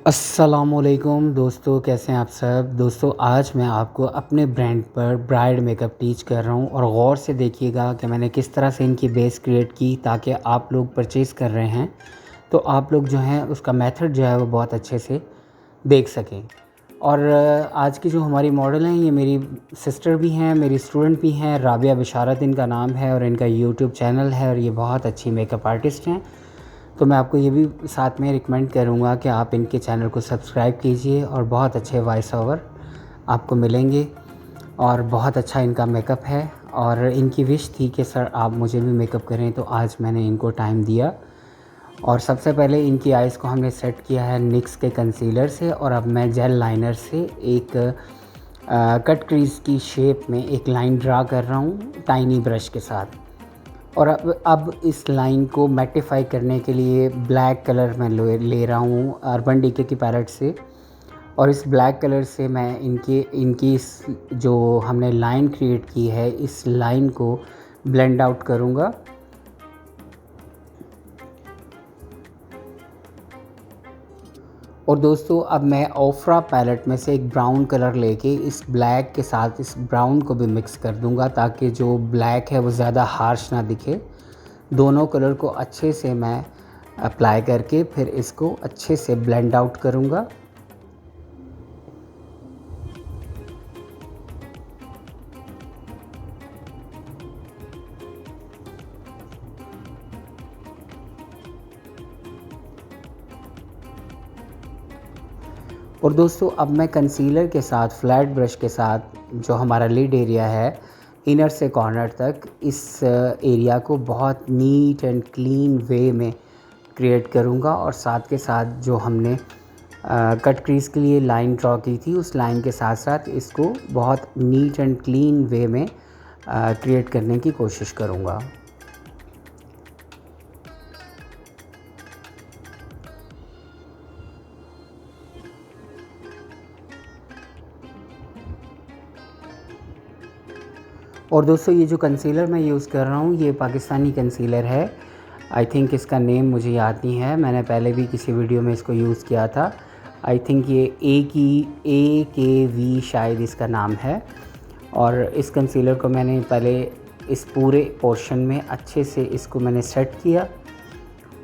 अस्सलामुअलैकुम दोस्तों, कैसे हैं आप सब। दोस्तों, आज मैं आपको अपने ब्रांड पर ब्राइड मेकअप टीच कर रहा हूं और गौर से देखिएगा कि मैंने किस तरह से इनकी बेस क्रिएट की ताकि आप लोग परचेज़ कर रहे हैं तो आप लोग जो हैं उसका मेथड जो है वो बहुत अच्छे से देख सकें। और आज की जो हमारी मॉडल हैं ये मेरी सिस्टर भी हैं, मेरी स्टूडेंट भी हैं। राबिया बिशारत इनका नाम है और इनका यूट्यूब चैनल है और ये बहुत अच्छी मेकअप आर्टिस्ट हैं। तो मैं आपको ये भी साथ में रिकमेंड करूँगा कि आप इनके चैनल को सब्सक्राइब कीजिए और बहुत अच्छे वॉइस ओवर आपको मिलेंगे और बहुत अच्छा इनका मेकअप है। और इनकी विश थी कि सर आप मुझे भी मेकअप करें, तो आज मैंने इनको टाइम दिया। और सबसे पहले इनकी आइज़ को हमने सेट किया है निक्स के कंसीलर से और अब मैं जेल लाइनर से एक कट क्रीज की शेप में एक लाइन ड्रा कर रहा हूँ टाइनी ब्रश के साथ। और अब इस लाइन को मैटिफाई करने के लिए ब्लैक कलर मैं ले रहा हूँ अर्बन डिके की पैलेट से। और इस ब्लैक कलर से मैं इनकी इस जो हमने लाइन क्रिएट की है इस लाइन को ब्लेंड आउट करूँगा। और दोस्तों, अब मैं ओफ्रा पैलेट में से एक ब्राउन कलर लेके इस ब्लैक के साथ इस ब्राउन को भी मिक्स कर दूंगा ताकि जो ब्लैक है वो ज़्यादा हार्श ना दिखे। दोनों कलर को अच्छे से मैं अप्लाई करके फिर इसको अच्छे से ब्लेंड आउट करूंगा। और दोस्तों, अब मैं कंसीलर के साथ फ्लैट ब्रश के साथ जो हमारा लिड एरिया है इनर से कॉर्नर तक इस एरिया को बहुत नीट एंड क्लीन वे में क्रिएट करूँगा। और साथ के साथ जो हमने कट क्रीज के लिए लाइन ड्रॉ की थी उस लाइन के साथ साथ इसको बहुत नीट एंड क्लीन वे में क्रिएट करने की कोशिश करूँगा। और दोस्तों, ये जो कंसीलर मैं यूज़ कर रहा हूँ ये पाकिस्तानी कंसीलर है। आई थिंक इसका नेम मुझे याद नहीं है, मैंने पहले भी किसी वीडियो में इसको यूज़ किया था। आई थिंक ये AKV शायद इसका नाम है। और इस कंसीलर को मैंने पहले इस पूरे पोर्शन में अच्छे से इसको मैंने सेट किया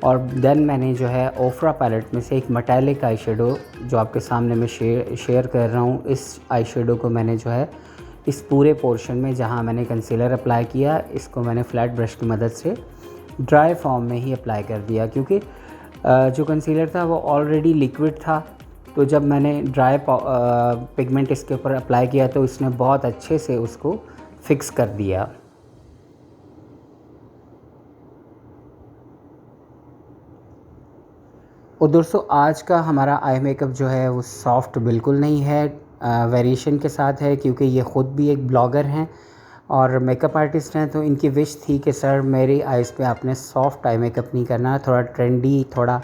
और देन मैंने जो है ओफ्रा पैलेट में से एक मेटालिक आई शेडो जो आपके सामने मैं शेयर कर रहा हूँ, इस आई शेडो को मैंने जो है इस पूरे पोर्शन में जहाँ मैंने कंसीलर अप्लाई किया इसको मैंने फ्लैट ब्रश की मदद से ड्राई फॉर्म में ही अप्लाई कर दिया, क्योंकि जो कंसीलर था वो ऑलरेडी लिक्विड था। तो जब मैंने ड्राई पिगमेंट इसके ऊपर अप्लाई किया तो इसने बहुत अच्छे से उसको फिक्स कर दिया। और दोस्तों, आज का हमारा आई मेकअप जो है वो सॉफ्ट बिल्कुल नहीं है, वेरिएशन के साथ है, क्योंकि ये ख़ुद भी एक ब्लॉगर हैं और मेकअप आर्टिस्ट हैं। तो इनकी विश थी कि सर मेरी आइज़ पे आपने सॉफ्ट आई मेकअप नहीं करना, थोड़ा ट्रेंडी, थोड़ा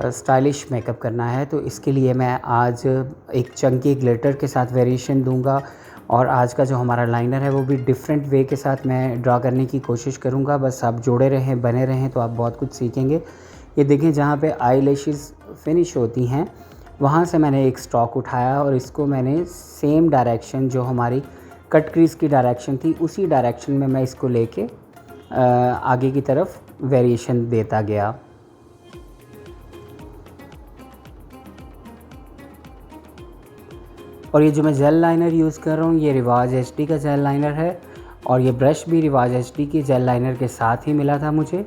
स्टाइलिश मेकअप करना है। तो इसके लिए मैं आज एक चंकी ग्लिटर के साथ वेरिएशन दूंगा और आज का जो हमारा लाइनर है वो भी डिफरेंट वे के साथ मैं ड्रा करने की कोशिश करूँगा। बस आप जुड़े रहें, बने रहें, तो आप बहुत कुछ सीखेंगे। ये देखें, जहाँ पे आई लैशेस फिनिश होती हैं वहाँ से मैंने एक स्टॉक उठाया और इसको मैंने सेम डायरेक्शन जो हमारी कट क्रीज की डायरेक्शन थी उसी डायरेक्शन में मैं इसको लेके आगे की तरफ वेरिएशन देता गया। और ये जो मैं जेल लाइनर यूज़ कर रहा हूँ ये रिवाज HD का जेल लाइनर है और ये ब्रश भी रिवाज HD की जेल लाइनर के साथ ही मिला था मुझे।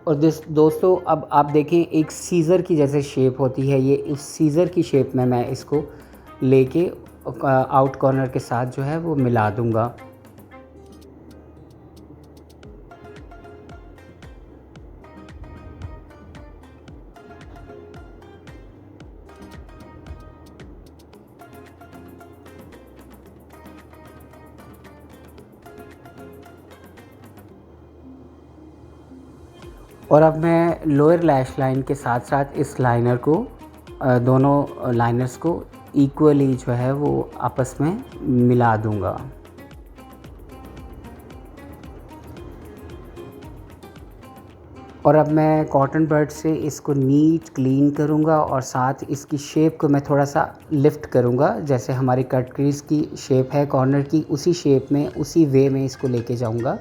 और दोस्तों, अब आप देखें एक सीज़र की जैसे शेप होती है, ये इस सीज़र की शेप में मैं इसको लेके आउट कॉर्नर के साथ जो है वो मिला दूंगा। और अब मैं लोअर लैश लाइन के साथ साथ इस लाइनर को दोनों लाइनर्स को इक्वली जो है वो आपस में मिला दूंगा। और अब मैं कॉटन बड से इसको नीट क्लीन करूँगा और साथ इसकी शेप को मैं थोड़ा सा लिफ्ट करूँगा, जैसे हमारी कट क्रीज की शेप है कॉर्नर की, उसी शेप में उसी वे में इसको लेके जाऊँगा।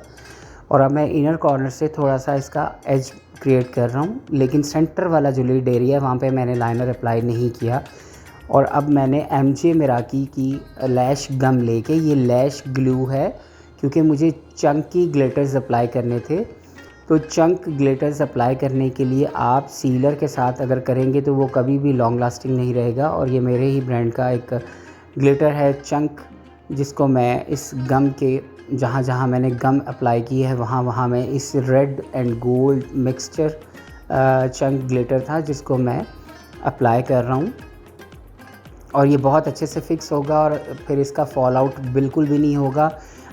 और अब मैं इनर कॉर्नर से थोड़ा सा इसका एज क्रिएट कर रहा हूँ, लेकिन सेंटर वाला जो लीड एरिया है वहाँ पे मैंने लाइनर अप्लाई नहीं किया। और अब मैंने MJ मिराकी की लैश गम लेके, ये लैश ग्लू है क्योंकि मुझे चंकी ग्लिटर्स अप्लाई करने थे, तो चंक ग्लिटर्स अप्लाई करने के लिए आप सीलर के साथ अगर करेंगे तो वो कभी भी लॉन्ग लास्टिंग नहीं रहेगा। और ये मेरे ही ब्रांड का एक ग्लिटर है चंक, जिसको मैं इस गम के जहाँ जहाँ मैंने गम अप्लाई की है वहाँ वहाँ मैं इस red and gold mixture chunk glitter था जिसको मैं अप्लाई कर रहा हूँ। और ये बहुत अच्छे से फिक्स होगा और फिर इसका फॉल आउट बिल्कुल भी नहीं होगा।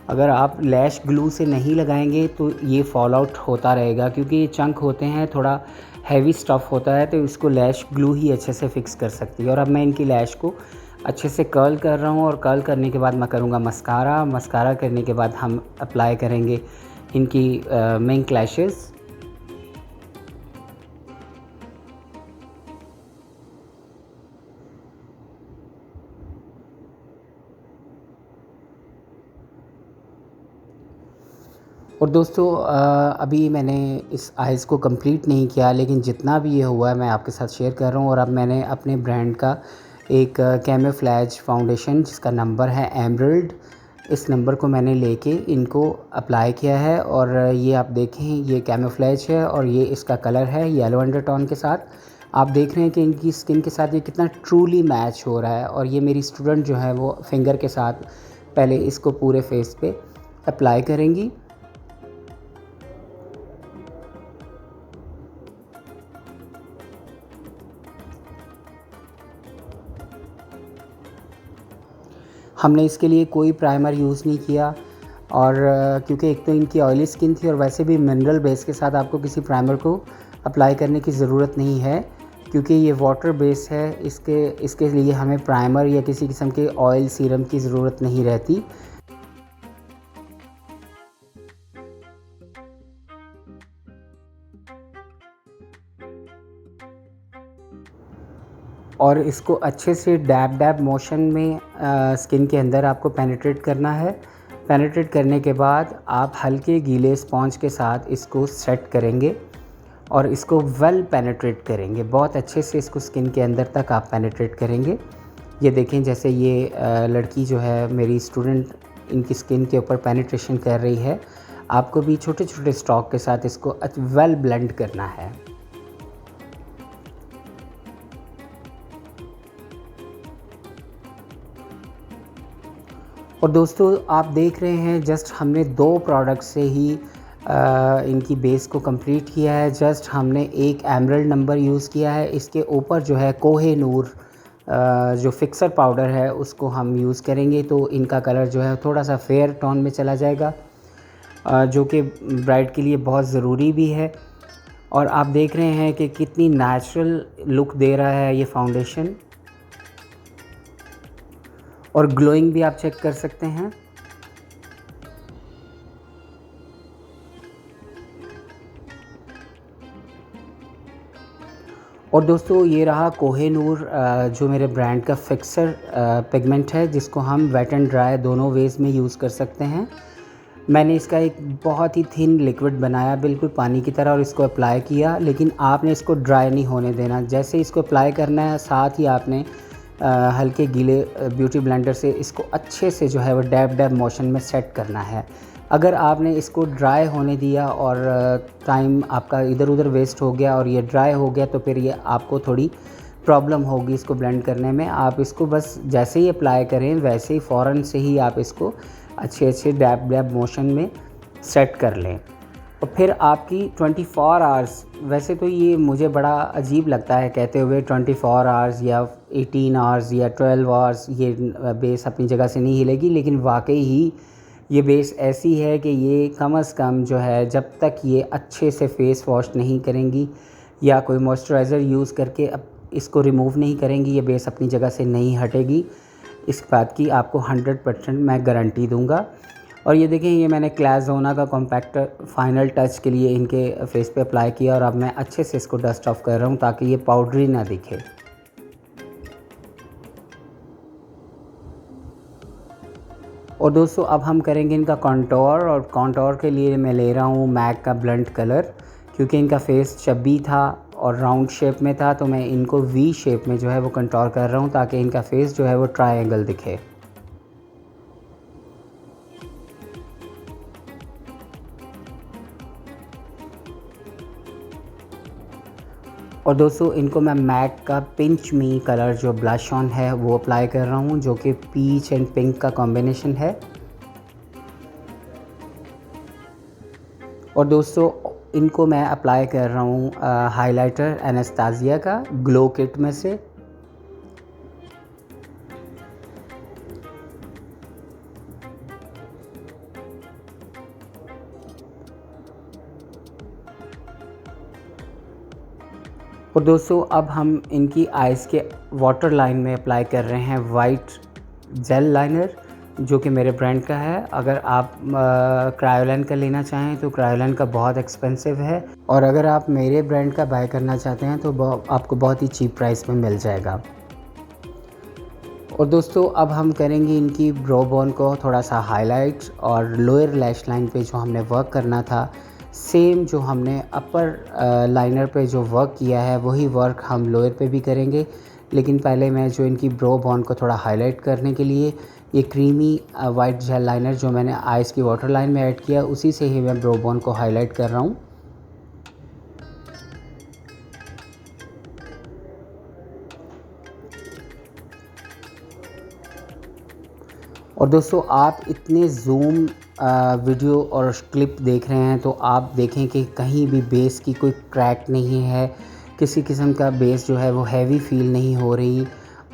अगर आप लैश ग्लू से नहीं लगाएंगे तो ये फॉल आउट होता रहेगा, क्योंकि ये चंक होते हैं, थोड़ा हैवी स्टफ़ होता है, तो इसको लैश ग्लू ही अच्छे से फिक्स कर सकती है। और अब मैं इनकी लैश को अच्छे से कर्ल कर रहा हूँ और कर्ल करने के बाद मैं करूँगा मस्कारा। मस्कारा करने के बाद हम अप्लाई करेंगे इनकी मिंक लैशेज़। और दोस्तों अभी मैंने इस आइज़ को कंप्लीट नहीं किया, लेकिन जितना भी ये हुआ है मैं आपके साथ शेयर कर रहा हूँ। और अब मैंने अपने ब्रांड का एक कैमोफ्लेज फाउंडेशन जिसका नंबर है एमरल्ड, इस नंबर को मैंने लेके इनको अप्लाई किया है। और ये आप देखें, ये कैमोफ्लेज है और ये इसका कलर है येलो अंडरटोन के साथ। आप देख रहे हैं कि इनकी स्किन के साथ ये कितना ट्रूली मैच हो रहा है। और ये मेरी स्टूडेंट जो है वो फिंगर के साथ पहले इसको पूरे फेस पे अप्लाई करेंगी। हमने इसके लिए कोई प्राइमर यूज़ नहीं किया, और क्योंकि एक तो इनकी ऑयली स्किन थी और वैसे भी मिनरल बेस के साथ आपको किसी प्राइमर को अप्लाई करने की ज़रूरत नहीं है, क्योंकि ये वाटर बेस है। इसके लिए हमें प्राइमर या किसी किस्म के ऑयल सीरम की ज़रूरत नहीं रहती। और इसको अच्छे से डैब डैब मोशन में स्किन के अंदर आपको पेनिट्रेट करना है। पेनिट्रेट करने के बाद आप हल्के गीले स्पॉन्ज के साथ इसको सेट करेंगे और इसको वेल पेनिट्रेट करेंगे। बहुत अच्छे से इसको स्किन के अंदर तक आप पेनिट्रेट करेंगे। ये देखें, जैसे ये लड़की जो है मेरी स्टूडेंट, इनकी स्किन के ऊपर पेनिट्रेशन कर रही है। आपको भी छोटे छोटे स्ट्रोक के साथ इसको वेल ब्लेंड करना है। और दोस्तों आप देख रहे हैं, जस्ट हमने 2 प्रोडक्ट से ही इनकी बेस को कंप्लीट किया है। जस्ट हमने एक एमरल्ड नंबर यूज़ किया है, इसके ऊपर जो है कोहिनूर जो फिक्सर पाउडर है उसको हम यूज़ करेंगे, तो इनका कलर जो है थोड़ा सा फेयर टोन में चला जाएगा, जो कि ब्राइड के लिए बहुत ज़रूरी भी है। और आप देख रहे हैं कि कितनी नेचुरल लुक दे रहा है ये फाउंडेशन, और ग्लोइंग भी आप चेक कर सकते हैं। और दोस्तों ये रहा कोहिनूर, जो मेरे ब्रांड का फिक्सर पिगमेंट है, जिसको हम वेट एंड ड्राई दोनों वेज में यूज़ कर सकते हैं। मैंने इसका एक बहुत ही थिन लिक्विड बनाया बिल्कुल पानी की तरह और इसको अप्लाई किया, लेकिन आपने इसको ड्राई नहीं होने देना। जैसे इसको अप्लाई करना है, साथ ही आपने हल्के गीले ब्यूटी ब्लेंडर से इसको अच्छे से जो है वो डैब डैब मोशन में सेट करना है। अगर आपने इसको ड्राई होने दिया और टाइम आपका इधर उधर वेस्ट हो गया और ये ड्राई हो गया, तो फिर ये आपको थोड़ी प्रॉब्लम होगी इसको ब्लेंड करने में। आप इसको बस जैसे ही अप्लाई करें वैसे ही फ़ौरन से ही आप इसको अच्छे डैब डैब मोशन में सेट कर लें। और फिर आपकी 24 आवर्स, वैसे तो ये मुझे बड़ा अजीब लगता है कहते हुए 24 आवर्स या 18 आवर्स या 12 आवर्स ये बेस अपनी जगह से नहीं हिलेगी, लेकिन वाकई ही ये बेस ऐसी है कि ये कम से कम जो है, जब तक ये अच्छे से फेस वॉश नहीं करेंगी या कोई मॉइस्चराइज़र यूज़ करके अब इसको रिमूव नहीं करेंगी, ये बेस अपनी जगह से नहीं हटेगी। इस बात की आपको 100% मैं गारंटी दूंगा। और ये देखें, ये मैंने क्लाज़ोना का कॉम्पैक्टर फाइनल टच के लिए इनके फेस पे अप्लाई किया और अब मैं अच्छे से इसको डस्ट ऑफ कर रहा हूँ ताकि ये पाउडरी ना दिखे। और दोस्तों अब हम करेंगे इनका कॉन्टोर, और कॉन्टोर के लिए मैं ले रहा हूँ मैक का ब्लंट कलर, क्योंकि इनका फेस चब्बी था और राउंड शेप में था, तो मैं इनको वी शेप में जो है वो कंटोर कर रहा हूँ ताकि इनका फेस जो है वो ट्रायंगल दिखे। और दोस्तों इनको मैं मैक का पिंच मी कलर जो ब्लश ऑन है वो अप्लाई कर रहा हूँ, जो कि पीच एंड पिंक का कॉम्बिनेशन है। और दोस्तों इनको मैं अप्लाई कर रहा हूँ हाइलाइटर एनास्तासिया का ग्लो किट में से। और दोस्तों अब हम इनकी आइज़ के वाटर लाइन में अप्लाई कर रहे हैं वाइट जेल लाइनर, जो कि मेरे ब्रांड का है। अगर आप क्रायोलन का लेना चाहें तो क्रायोलन का बहुत एक्सपेंसिव है, और अगर आप मेरे ब्रांड का बाय करना चाहते हैं तो आपको बहुत ही चीप प्राइस में मिल जाएगा। और दोस्तों अब हम करेंगे इनकी ब्रो बोन को थोड़ा सा हाईलाइट, और लोअर लैश लाइन पे जो हमने वर्क करना था, सेम जो हमने अपर लाइनर पे जो वर्क किया है वही वर्क हम लोअर पे भी करेंगे। लेकिन पहले मैं जो इनकी ब्रो बोन को थोड़ा हाईलाइट करने के लिए ये क्रीमी वाइट जेल लाइनर जो मैंने आइज़ की वाटर लाइन में ऐड किया, उसी से ही मैं ब्रो बोन को हाईलाइट कर रहा हूँ। और दोस्तों आप इतने ज़ूम वीडियो और क्लिप देख रहे हैं तो आप देखें कि कहीं भी बेस की कोई क्रैक नहीं है, किसी किस्म का बेस जो है वो हैवी फील नहीं हो रही।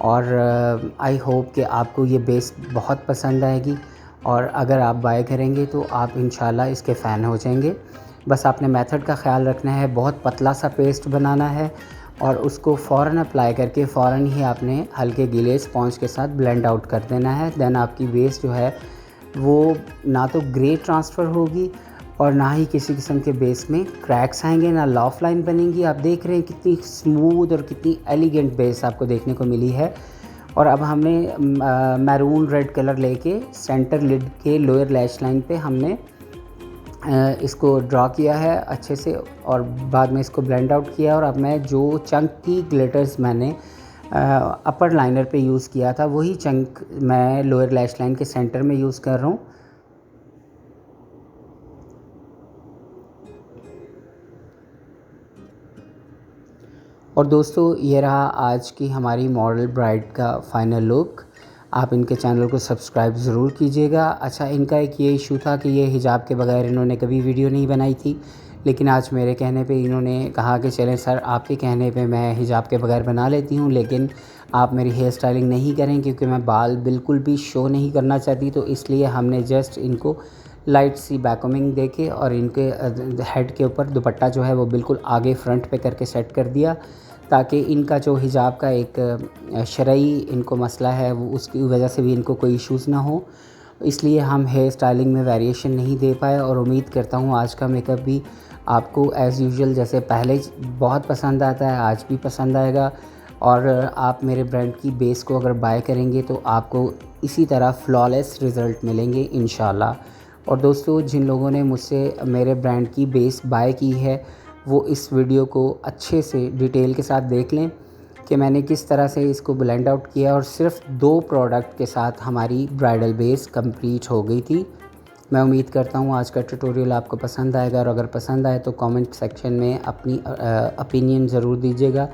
और आई होप कि आपको ये बेस बहुत पसंद आएगी, और अगर आप बाय करेंगे तो आप इंशाल्लाह इसके फ़ैन हो जाएंगे। बस आपने मेथड का ख़्याल रखना है, बहुत पतला सा पेस्ट बनाना है और उसको फ़ौरन अप्लाई करके फ़ौरन ही आपने हल्के गीले स्पॉन्ज के साथ ब्लेंड आउट कर देना है। देन आपकी बेस जो है वो ना तो ग्रे ट्रांसफ़र होगी और ना ही किसी किस्म के बेस में क्रैक्स आएंगे, ना लॉफ लाइन बनेंगी। आप देख रहे हैं कितनी स्मूथ और कितनी एलिगेंट बेस आपको देखने को मिली है। और अब हमने मैरून रेड कलर लेके सेंटर लिड के लोअर लैश लाइन पे हमने इसको ड्रॉ किया है अच्छे से, और बाद में इसको ब्लेंड आउट किया। और अब मैं जो चंकी ग्लिटर्स मैंने अपर लाइनर पे यूज़ किया था वही चंक मैं लोअर लैश लाइन के सेंटर में यूज़ कर रहा हूँ। और दोस्तों ये रहा आज की हमारी मॉडल ब्राइड का फाइनल लुक। आप इनके चैनल को सब्सक्राइब ज़रूर कीजिएगा। अच्छा, इनका एक ये इशू था कि ये हिजाब के बगैर इन्होंने कभी वीडियो नहीं बनाई थी, लेकिन आज मेरे कहने पे इन्होंने कहा कि चलें सर, आपके कहने पे मैं हिजाब के बगैर बना लेती हूँ, लेकिन आप मेरी हेयर स्टाइलिंग नहीं करें क्योंकि मैं बाल बिल्कुल भी शो नहीं करना चाहती। तो इसलिए हमने जस्ट इनको लाइट सी बैककमिंग देके और इनके हेड के ऊपर दुपट्टा जो है वो बिल्कुल आगे फ्रंट पे करके सेट कर दिया, ताकि इनका जो हिजाब का एक शरई इनको मसला है वो उसकी वजह से भी इनको कोई इश्यूज़ ना हो। इसलिए हम हेयर स्टाइलिंग में वेरिएशन नहीं दे पाए, और उम्मीद करता हूँ आज का मेकअप भी आपको एज़ यूजुअल जैसे पहले बहुत पसंद आता है आज भी पसंद आएगा। और आप मेरे ब्रांड की बेस को अगर बाय करेंगे तो आपको इसी तरह फ्लॉलेस रिज़ल्ट मिलेंगे इंशाल्लाह। और दोस्तों जिन लोगों ने मुझसे मेरे ब्रांड की बेस बाय की है वो इस वीडियो को अच्छे से डिटेल के साथ देख लें कि मैंने किस तरह से इसको ब्लेंड आउट किया, और सिर्फ 2 प्रोडक्ट के साथ हमारी ब्राइडल बेस कंप्लीट हो गई थी। मैं उम्मीद करता हूँ आज का ट्यूटोरियल आपको पसंद आएगा, और अगर पसंद आए तो कमेंट सेक्शन में अपनी ओपिनियन ज़रूर दीजिएगा।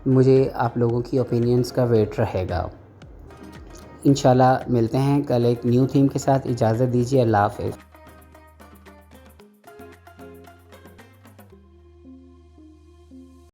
मुझे आप लोगों की ओपिनियंस का वेट रहेगा। इंशाल्लाह मिलते हैं कल एक न्यू थीम के साथ। इजाज़त दीजिए, अल्लाह हाफ़िज़।